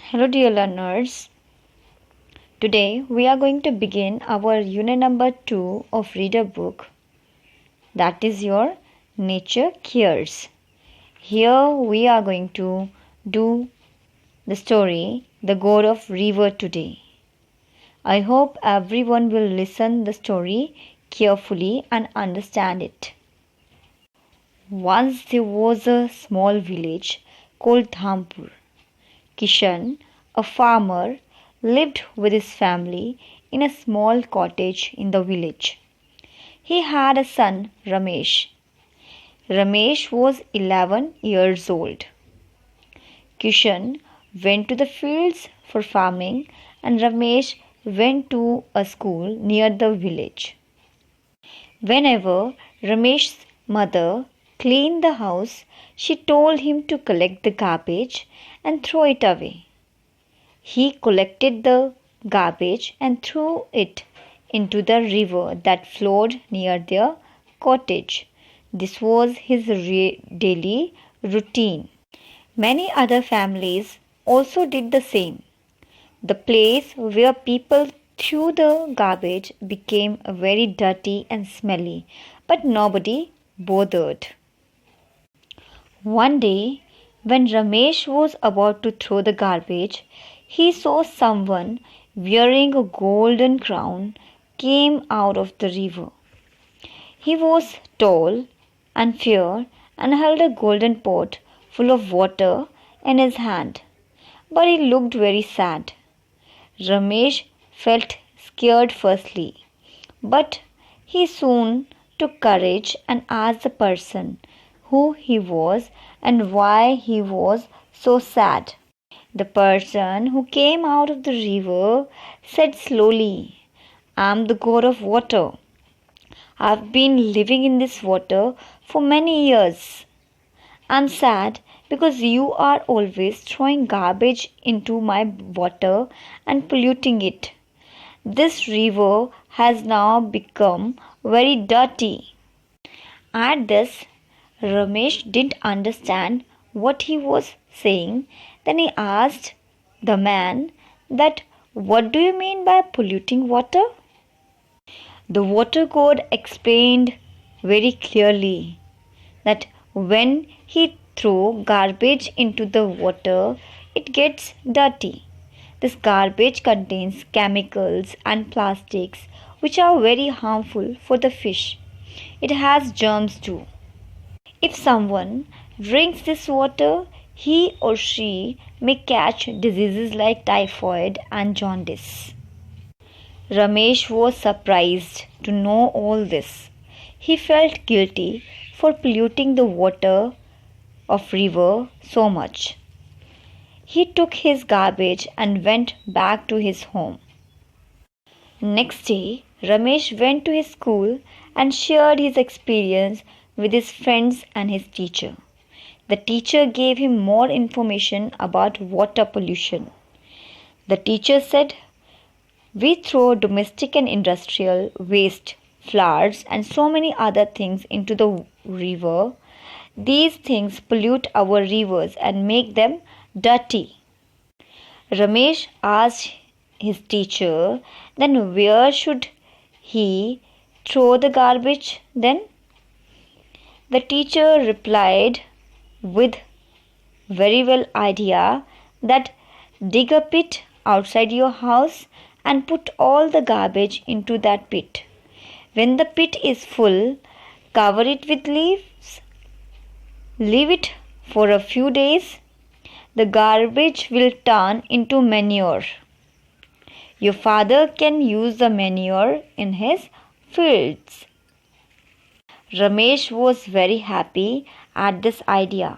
Hello, dear learners. Today we are going to begin our unit number 2 of Reader Book, that is your Nature Cares. Here we are going to do the story The God of River today. I hope everyone will listen the story carefully and understand it. Once there was a small village called Dhampur. Kishan, a farmer, lived with his family in a small cottage in the village. He had a son, Ramesh. Ramesh was 11 years old. Kishan went to the fields for farming and Ramesh went to a school near the village. Whenever Ramesh's mother cleaned the house, she told him to collect the garbage and throw it away. He collected the garbage and threw it into the river that flowed near their cottage. This was his daily routine. Many other families also did the same. The place where people threw the garbage became very dirty and smelly, but nobody bothered. One day, when Ramesh was about to throw the garbage, he saw someone wearing a golden crown came out of the river. He was tall and fair and held a golden pot full of water in his hand, but he looked very sad. Ramesh felt scared firstly, but he soon took courage and asked the person who he was and why he was so sad. The person who came out of the river said slowly, "I am the god of water. I have been living in this water for many years. I am sad because you are always throwing garbage into my water and polluting it. This river has now become very dirty." At this, Ramesh didn't understand what he was saying. Then he asked the man that, "What do you mean by polluting water?" The water god explained very clearly that when he throws garbage into the water, it gets dirty. This garbage contains chemicals and plastics which are very harmful for the fish. It has germs too. If someone drinks this water, he or she may catch diseases like typhoid and jaundice. Ramesh was surprised to know all this. He felt guilty for polluting the water of river so much. He took his garbage and went back to his home. Next day, Ramesh went to his school and shared his experience with his friends and his teacher. The teacher gave him more information about water pollution. The teacher said, "We throw domestic and industrial waste, flowers, and so many other things into the river. These things pollute our rivers and make them dirty." Ramesh asked his teacher, "Then where should he throw the garbage then?" The teacher replied with very well idea that dig a pit outside your house and put all the garbage into that pit. When the pit is full, cover it with leaves. Leave it for a few days. The garbage will turn into manure. Your father can use the manure in his fields." Ramesh was very happy at this idea.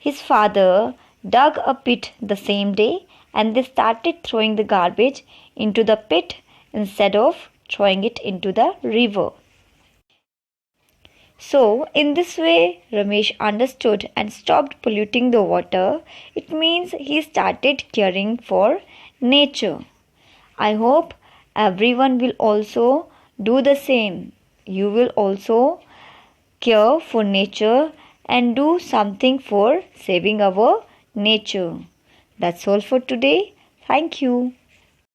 His father dug a pit the same day and they started throwing the garbage into the pit instead of throwing it into the river. So, in this way, Ramesh understood and stopped polluting the water. It means he started caring for nature. I hope everyone will also do the same. You will also care for nature and do something for saving our nature. That's all for today. Thank you.